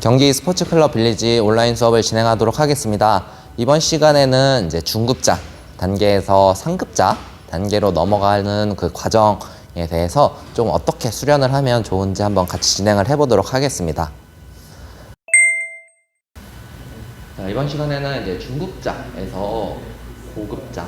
경기 스포츠클럽 빌리지 온라인 수업을 진행하도록 하겠습니다. 이번 시간에는 이제 중급자 단계에서 상급자 단계로 넘어가는 그 과정에 대해서 좀 어떻게 수련을 하면 좋은지 한번 같이 진행을 해보도록 하겠습니다. 자, 이번 시간에는 이제 중급자에서 고급자,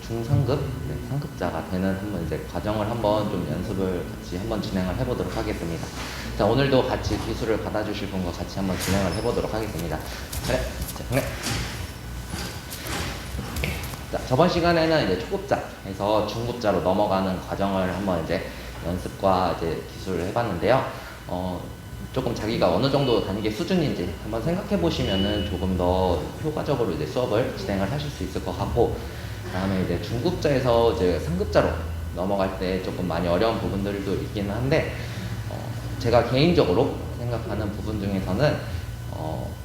중상급, 상급자가 되는 한번 이제 과정을 한번 좀 연습을 같이 한번 진행을 해보도록 하겠습니다. 자, 오늘도 같이 기술을 받아주실 분과 같이 한번 진행을 해보도록 하겠습니다. 자, 저번 시간에는 이제 초급자에서 중급자로 넘어가는 과정을 한번 이제 연습과 이제 기술을 해봤는데요. 조금 자기가 어느 정도 단계 수준인지 한번 생각해 보시면은 조금 더 효과적으로 이제 수업을 진행을 하실 수 있을 것 같고, 다음에 이제 중급자에서 이제 상급자로 넘어갈 때 조금 많이 어려운 부분들도 있기는 한데, 제가 개인적으로 생각하는 부분 중에서는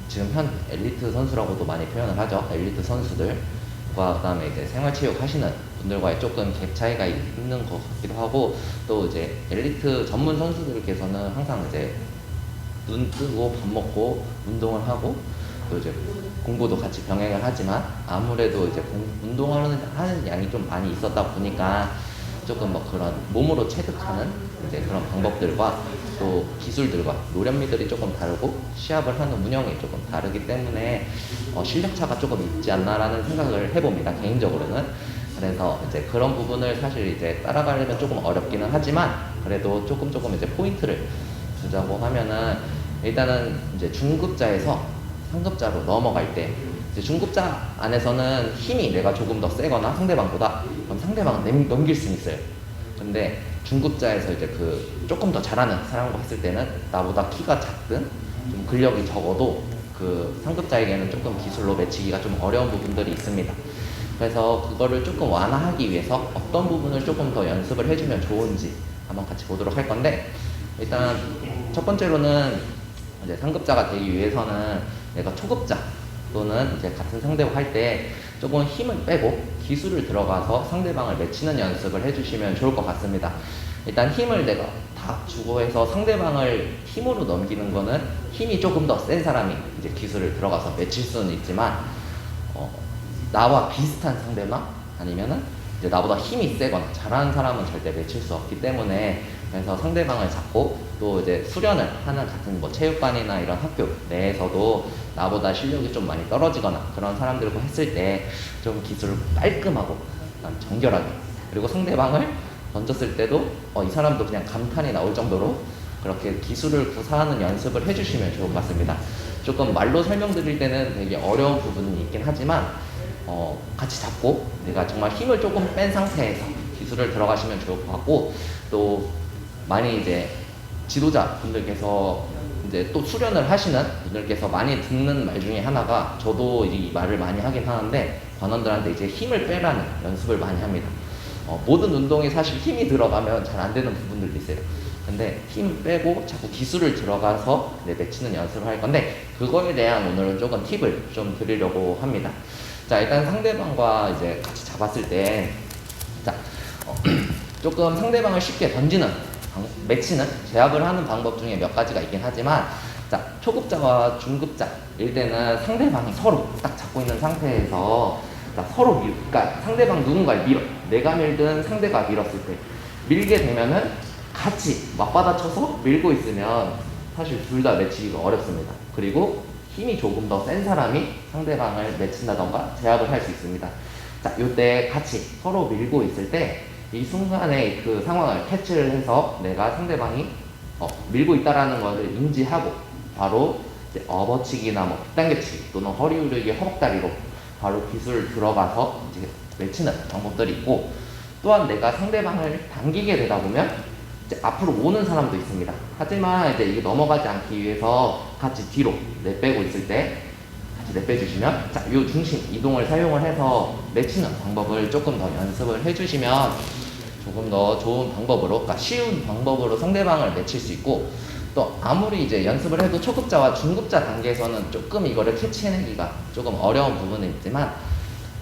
지금 현 엘리트 선수라고도 많이 표현을 하죠. 엘리트 선수들과 그다음에 이제 생활체육 하시는 분들과의 조금 갭 차이가 있는 것 같기도 하고, 또 이제 엘리트 전문 선수들께서는 항상 이제 눈 뜨고 밥 먹고 운동을 하고 또 이제 공부도 같이 병행을 하지만, 아무래도 이제 운동하는 양이 좀 많이 있었다 보니까 조금 그런 몸으로 체득하는 이제 그런 방법들과 또 기술들과 노련미들이 조금 다르고 시합을 하는 운영이 조금 다르기 때문에 실력차가 조금 있지 않나라는 생각을 해봅니다, 개인적으로는. 그래서 이제 그런 부분을 사실 이제 따라가려면 조금 어렵기는 하지만, 그래도 조금 이제 포인트를 주자고 하면은, 일단은 이제 중급자에서 상급자로 넘어갈 때, 이제 중급자 안에서는 힘이 내가 조금 더 세거나 상대방보다, 그럼 상대방은 넘길 수는 있어요. 근데 중급자에서 이제 조금 더 잘하는 사람과 했을 때는 나보다 키가 작든 좀 근력이 적어도 상급자에게는 조금 기술로 매치기가 좀 어려운 부분들이 있습니다. 그래서 그거를 조금 완화하기 위해서 어떤 부분을 조금 더 연습을 해주면 좋은지 한번 같이 보도록 할 건데, 일단 첫 번째로는 이제 상급자가 되기 위해서는 내가 초급자 또는 이제 같은 상대와 할 때 조금 힘을 빼고 기술을 들어가서 상대방을 맺히는 연습을 해주시면 좋을 것 같습니다. 일단 힘을 내가 다 주고 해서 상대방을 힘으로 넘기는 거는, 힘이 조금 더 센 사람이 이제 기술을 들어가서 맺힐 수는 있지만, 나와 비슷한 상대방 아니면은 이제 나보다 힘이 세거나 잘하는 사람은 절대 맺힐 수 없기 때문에, 그래서 상대방을 잡고 또 이제 수련을 하는 같은 체육관이나 이런 학교 내에서도 나보다 실력이 좀 많이 떨어지거나 그런 사람들과 했을 때 좀 기술을 깔끔하고 정결하게, 그리고 상대방을 던졌을 때도 이 사람도 그냥 감탄이 나올 정도로 그렇게 기술을 구사하는 연습을 해주시면 좋을 것 같습니다. 조금 말로 설명드릴 때는 되게 어려운 부분이 있긴 하지만, 같이 잡고 내가 정말 힘을 조금 뺀 상태에서 기술을 들어가시면 좋을 것 같고, 또 많이 이제 지도자 분들께서 이제 또 수련을 하시는 분들께서 많이 듣는 말 중에 하나가, 저도 이 말을 많이 하긴 하는데, 관원들한테 이제 힘을 빼라는 연습을 많이 합니다. 모든 운동에 사실 힘이 들어가면 잘 안 되는 부분들도 있어요. 근데 힘을 빼고 자꾸 기술을 들어가서 맺히는 연습을 할 건데, 그거에 대한 오늘은 조금 팁을 좀 드리려고 합니다. 자, 일단 상대방과 이제 같이 잡았을 때, 자, 조금 상대방을 쉽게 던지는, 맺히는, 제압을 하는 방법 중에 몇 가지가 있긴 하지만, 자, 초급자와 중급자일 때는 상대방이 서로 딱 잡고 있는 상태에서, 자, 서로 그러니까 상대방 누군가를 밀어, 내가 밀든 상대가 밀었을 때 밀게 되면은 같이 맞받아쳐서 밀고 있으면 사실 둘 다 맺히기가 어렵습니다. 그리고 힘이 조금 더 센 사람이 상대방을 맺힌다던가 제압을 할 수 있습니다. 자, 이때 같이 서로 밀고 있을 때 이 순간에 그 상황을 캐치를 해서 내가 상대방이 밀고 있다라는 것을 인지하고 바로 이제 업어치기나 빗당겨치기 또는 허리 우르기, 허벅다리로 바로 기술 들어가서 이제 맺히는 방법들이 있고, 또한 내가 상대방을 당기게 되다 보면 이제 앞으로 오는 사람도 있습니다. 하지만 이제 이게 넘어가지 않기 위해서 같이 뒤로 내빼고 있을 때 같이 내빼주시면, 자, 이 중심 이동을 사용을 해서 맺히는 방법을 조금 더 연습을 해주시면 조금 더 좋은 방법으로, 그러니까 쉬운 방법으로 상대방을 맺힐 수 있고, 또 아무리 이제 연습을 해도 초급자와 중급자 단계에서는 조금 이거를 캐치해내기가 조금 어려운 부분은 있지만,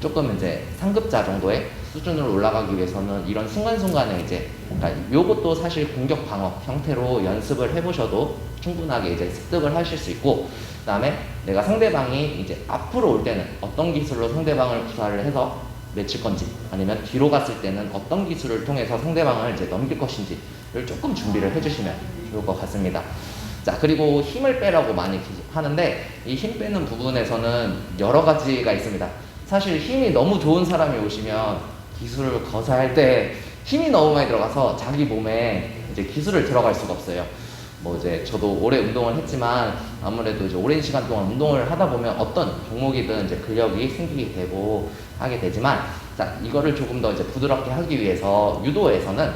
조금 이제 상급자 정도의 수준으로 올라가기 위해서는 이런 순간순간에 이제, 그러니까 요것도 사실 공격 방어 형태로 연습을 해보셔도 충분하게 이제 습득을 하실 수 있고, 그 다음에 내가 상대방이 이제 앞으로 올 때는 어떤 기술로 상대방을 구사를 해서 맺힐 건지, 아니면 뒤로 갔을 때는 어떤 기술을 통해서 상대방을 이제 넘길 것인지를 조금 준비를 해주시면 좋을 것 같습니다. 자, 그리고 힘을 빼라고 많이 하는데, 이 힘 빼는 부분에서는 여러 가지가 있습니다. 사실 힘이 너무 좋은 사람이 오시면 기술을 거사할 때 힘이 너무 많이 들어가서 자기 몸에 이제 기술을 들어갈 수가 없어요. 뭐 이제 저도 오래 운동을 했지만 아무래도 이제 오랜 시간 동안 운동을 하다 보면 어떤 종목이든 이제 근력이 생기게 되고 하게 되지만, 자, 이거를 조금 더 이제 부드럽게 하기 위해서 유도에서는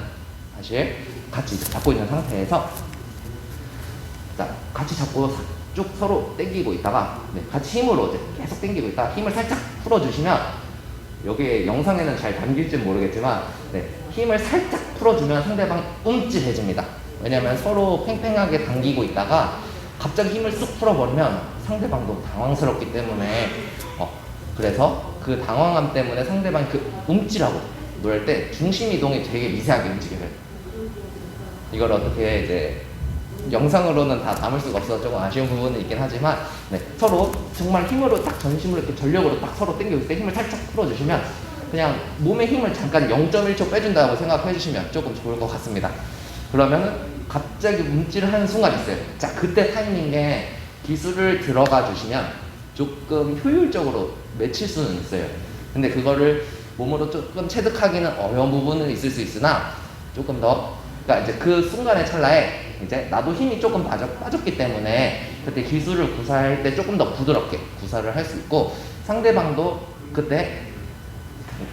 사실 같이 잡고 있는 상태에서, 자, 같이 잡고 쭉 서로 당기고 있다가, 네, 같이 힘으로 이제 계속 당기고 있다가 힘을 살짝 풀어주시면, 여기 영상에는 잘 담길지 모르겠지만, 네, 힘을 살짝 풀어주면 상대방이 움찔해집니다. 왜냐면 서로 팽팽하게 당기고 있다가 갑자기 힘을 쑥 풀어버리면 상대방도 당황스럽기 때문에, 그래서 그 당황함 때문에 상대방이 그 움찔하고 놀 때 중심 이동이 되게 미세하게 움직여요. 이걸 어떻게 이제 영상으로는 다 담을 수가 없어서 조금 아쉬운 부분은 있긴 하지만, 네, 서로 정말 힘으로 딱 전심으로 이렇게 전력으로 딱 서로 당겨줄 때 힘을 살짝 풀어주시면, 그냥 몸의 힘을 잠깐 0.1초 빼준다고 생각해 주시면 조금 좋을 것 같습니다. 그러면은 갑자기 움찔을 하는 순간이 있어요. 자, 그때 타이밍에 기술을 들어가 주시면 조금 효율적으로 맺힐 수는 있어요. 근데 그거를 몸으로 조금 체득하기는 어려운 부분은 있을 수 있으나, 조금 더, 그러니까 이제 그 순간의 찰나에 이제 나도 힘이 조금 빠졌기 때문에 그때 기술을 구사할 때 조금 더 부드럽게 구사를 할 수 있고, 상대방도 그때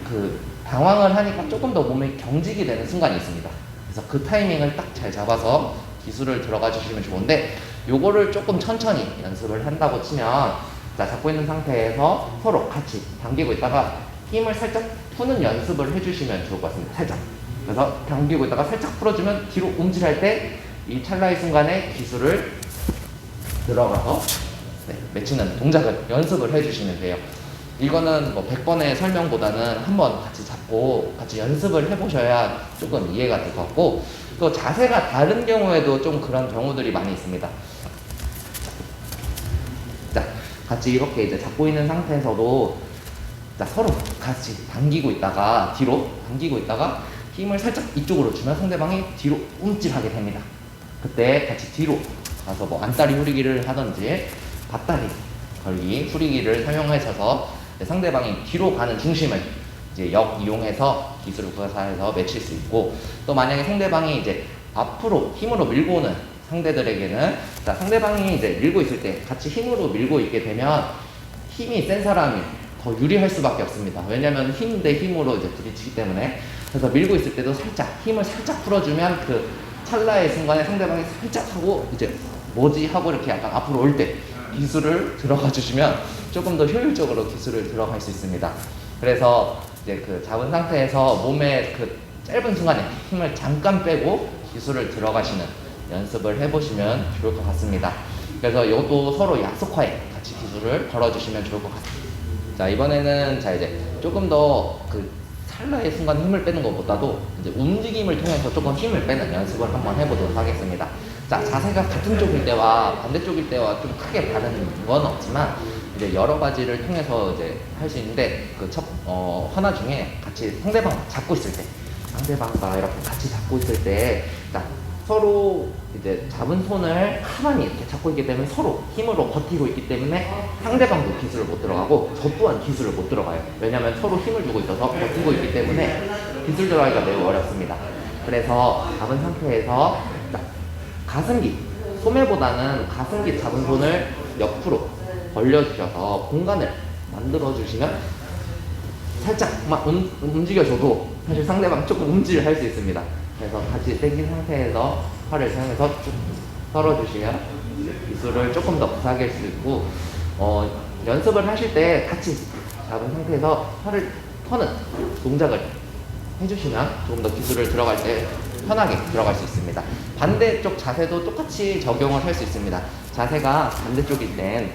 그 당황을 하니까 조금 더 몸에 경직이 되는 순간이 있습니다. 그래서 그 타이밍을 딱 잘 잡아서 기술을 들어가 주시면 좋은데, 요거를 조금 천천히 연습을 한다고 치면, 자, 잡고 있는 상태에서 서로 같이 당기고 있다가 힘을 살짝 푸는 연습을 해주시면 좋을 것 같습니다. 살짝. 그래서 당기고 있다가 살짝 풀어주면 뒤로 움찔할 때 이 찰나의 순간에 기술을 들어가서, 네, 맺히는 동작을 연습을 해주시면 돼요. 이거는 뭐 100번의 설명보다는 한번 같이 잡고 같이 연습을 해보셔야 조금 이해가 될 것 같고, 또 자세가 다른 경우에도 좀 그런 경우들이 많이 있습니다. 자, 같이 이렇게 이제 잡고 있는 상태에서도, 자, 서로 같이 당기고 있다가 뒤로 당기고 있다가 힘을 살짝 이쪽으로 주면 상대방이 뒤로 움찔하게 됩니다. 그때 같이 뒤로 가서 뭐 안다리 후리기를 하든지 밭다리 걸기 후리기를 사용하셔서 상대방이 뒤로 가는 중심을 이제 이용해서 기술을 구사해서 맺힐 수 있고, 또 만약에 상대방이 이제 앞으로 힘으로 밀고 오는 상대들에게는, 자, 상대방이 이제 밀고 있을 때 같이 힘으로 밀고 있게 되면 힘이 센 사람이 더 유리할 수밖에 없습니다. 왜냐면 힘 대 힘으로 이제 부딪히기 때문에. 그래서 밀고 있을 때도 살짝 힘을 살짝 풀어주면 그 찰나의 순간에 상대방이 살짝 하고 이제 뭐지 하고 이렇게 약간 앞으로 올 때 기술을 들어가 주시면 조금 더 효율적으로 기술을 들어갈 수 있습니다. 그래서 이제 그 잡은 상태에서 몸의 그 짧은 순간에 힘을 잠깐 빼고 기술을 들어가시는 연습을 해보시면 좋을 것 같습니다. 그래서 이것도 서로 약속하에 같이 기술을 걸어주시면 좋을 것 같습니다. 자, 이번에는 자 이제 조금 더 그 찰나의 순간 힘을 빼는 것보다도 이제 움직임을 통해서 조금 힘을 빼는 연습을 한번 해보도록 하겠습니다. 자, 자세가 같은 쪽일 때와 반대쪽일 때와 좀 크게 다른 건 없지만, 이제 여러 가지를 통해서 이제 할 수 있는데, 그 하나 중에 같이 상대방 잡고 있을 때, 상대방과 이렇게 같이 잡고 있을 때, 자, 서로 이제 잡은 손을 가만히 이렇게 잡고 있기 때문에 서로 힘으로 버티고 있기 때문에 상대방도 기술을 못 들어가고 저 또한 기술을 못 들어가요. 왜냐하면 서로 힘을 주고 있어서 버티고 있기 때문에 기술 들어가기가 매우 어렵습니다. 그래서 잡은 상태에서 가슴기, 소매보다는 가슴기 잡은 손을 옆으로 벌려주셔서 공간을 만들어주시면 살짝 막 움직여줘도 사실 상대방 조금 움찔을 할 수 있습니다. 그래서 같이 당긴 상태에서 팔을 사용해서 쭉 썰어주시면 기술을 조금 더 구사하게 할 수 있고, 연습을 하실 때 같이 잡은 상태에서 팔을 터는 동작을 해주시면 조금 더 기술을 들어갈 때 편하게 들어갈 수 있습니다. 반대쪽 자세도 똑같이 적용을 할 수 있습니다. 자세가 반대쪽일 땐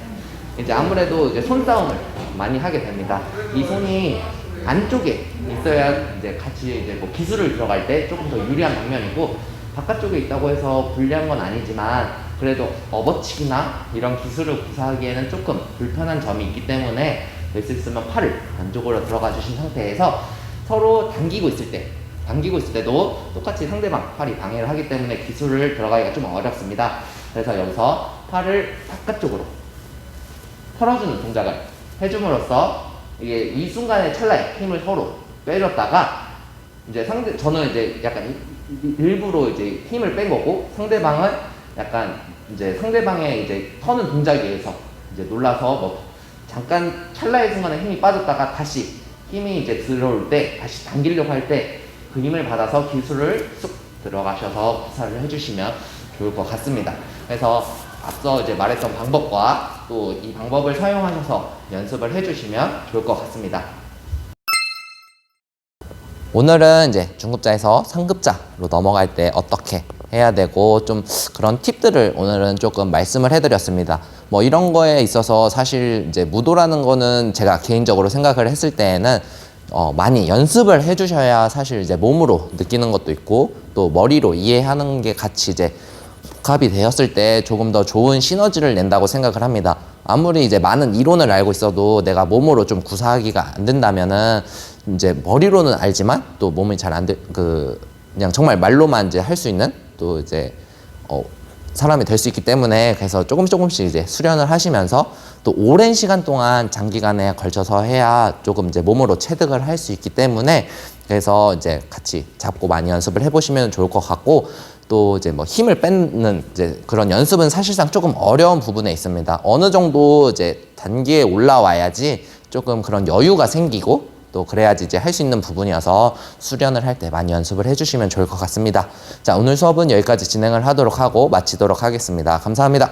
이제 아무래도 이제 손싸움을 많이 하게 됩니다. 이 손이 안쪽에 있어야 이제 같이 이제 뭐 기술을 들어갈 때 조금 더 유리한 방면이고, 바깥쪽에 있다고 해서 불리한 건 아니지만 그래도 업어치기나 이런 기술을 구사하기에는 조금 불편한 점이 있기 때문에 될 수 있으면 팔을 안쪽으로 들어가 주신 상태에서 서로 당기고 있을 때도 똑같이 상대방 팔이 방해를 하기 때문에 기술을 들어가기가 좀 어렵습니다. 그래서 여기서 팔을 바깥쪽으로 털어주는 동작을 해줌으로써 이게 이 순간의 찰나에 힘을 서로 빼줬다가 이제 저는 이제 약간 일부러 이제 힘을 뺀 거고, 상대방은 약간 이제 상대방의 이제 터는 동작에 의해서 이제 놀라서 뭐 잠깐 찰나의 순간에 힘이 빠졌다가 다시 힘이 이제 들어올 때 다시 당기려고 할 때 그 힘을 받아서 기술을 쑥 들어가셔서 구사를 해주시면 좋을 것 같습니다. 그래서 앞서 이제 말했던 방법과 또 이 방법을 사용하셔서 연습을 해주시면 좋을 것 같습니다. 오늘은 이제 중급자에서 상급자로 넘어갈 때 어떻게 해야 되고 좀 그런 팁들을 오늘은 조금 말씀을 해드렸습니다. 뭐 이런 거에 있어서 사실 이제 무도라는 거는 제가 개인적으로 생각을 했을 때에는 많이 연습을 해주셔야 사실 이제 몸으로 느끼는 것도 있고 또 머리로 이해하는 게 같이 이제 복합이 되었을 때 조금 더 좋은 시너지를 낸다고 생각을 합니다. 아무리 이제 많은 이론을 알고 있어도 내가 몸으로 좀 구사하기가 안 된다면은 이제 머리로는 알지만 또 몸이 잘 안 그냥 정말 말로만 이제 할 수 있는 또 이제 사람이 될 수 있기 때문에, 그래서 조금씩 이제 수련을 하시면서 또 오랜 시간 동안 장기간에 걸쳐서 해야 조금 이제 몸으로 체득을 할 수 있기 때문에, 그래서 이제 같이 잡고 많이 연습을 해보시면 좋을 것 같고, 또 이제 뭐 힘을 뺏는 이제 그런 연습은 사실상 조금 어려운 부분에 있습니다. 어느 정도 이제 단계에 올라와야지 조금 그런 여유가 생기고 또 그래야지 이제 할 수 있는 부분이어서 수련을 할 때 많이 연습을 해주시면 좋을 것 같습니다. 자, 오늘 수업은 여기까지 진행을 하도록 하고 마치도록 하겠습니다. 감사합니다.